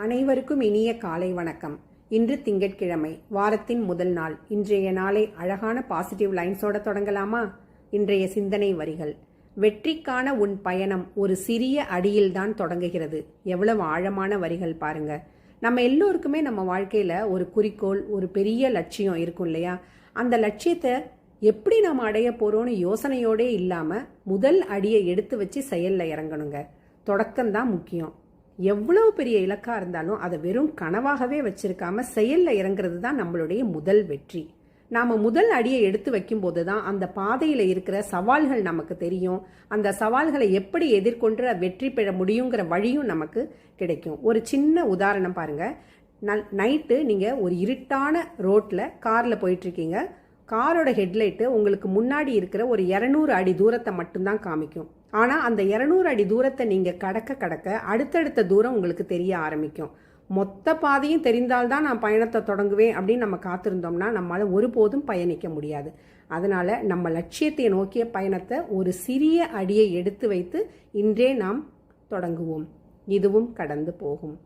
அனைவருக்கும் இனிய காலை வணக்கம். இன்று திங்கட்கிழமை, வாரத்தின் முதல் நாள். இன்றைய நாளை அழகான பாசிட்டிவ் லைன்ஸோட தொடங்கலாமா? இன்றைய சிந்தனை வரிகள்: வெற்றிக்கான உன் பயணம் ஒரு சிறிய அடியில்தான் தொடங்குகிறது. எவ்வளவு ஆழமான வரிகள் பாருங்க. நம்ம எல்லோருக்குமே நம்ம வாழ்க்கையில ஒரு குறிக்கோள், ஒரு பெரிய லட்சியம் இருக்கும் இல்லையா? அந்த லட்சியத்தை எப்படி நம்ம அடைய போறோம்னு யோசனையோடே இல்லாம முதல் அடியை எடுத்து வச்சு செயல்ல இறங்கணுங்க. தொடக்கம்தான் முக்கியம். எவ்வளவு பெரிய இலக்கா இருந்தாலும் அதை வெறும் கனவாகவே வச்சிருக்காம செயல்ல இறங்குறது தான் நம்மளுடைய முதல் வெற்றி. நாம முதல் அடியை எடுத்து வைக்கும் போதுதான் அந்த பாதையில இருக்கிற சவால்கள் நமக்கு தெரியும். அந்த சவால்களை எப்படி எதிர்கொண்டு வெற்றி பெற முடியுங்கிற வழியும் நமக்கு கிடைக்கும். ஒரு சின்ன உதாரணம் பாருங்க. நைட்டு நீங்க ஒரு இருட்டான ரோட்ல கார்ல போயிட்டு இருக்கீங்க. காரோட ஹெட்லைட்டு உங்களுக்கு முன்னாடி இருக்கிற ஒரு 200 அடி தூரத்தை மட்டும்தான் காமிக்கும். ஆனால் அந்த 200 அடி தூரத்தை நீங்கள் கடக்க அடுத்தடுத்த தூரம் உங்களுக்கு தெரிய ஆரம்பிக்கும். மொத்த பாதையும் தெரிந்தால்தான் நான் பயணத்தை தொடங்குவேன் அப்படின்னு நம்ம காத்திருந்தோம்னா நம்மளால் ஒருபோதும் பயணிக்க முடியாது. அதனால் நம்ம லட்சியத்தை நோக்கிய பயணத்தை ஒரு சிறிய அடியை எடுத்து வைத்து இன்றே நாம் தொடங்குவோம். இதுவும் கடந்து போகும்.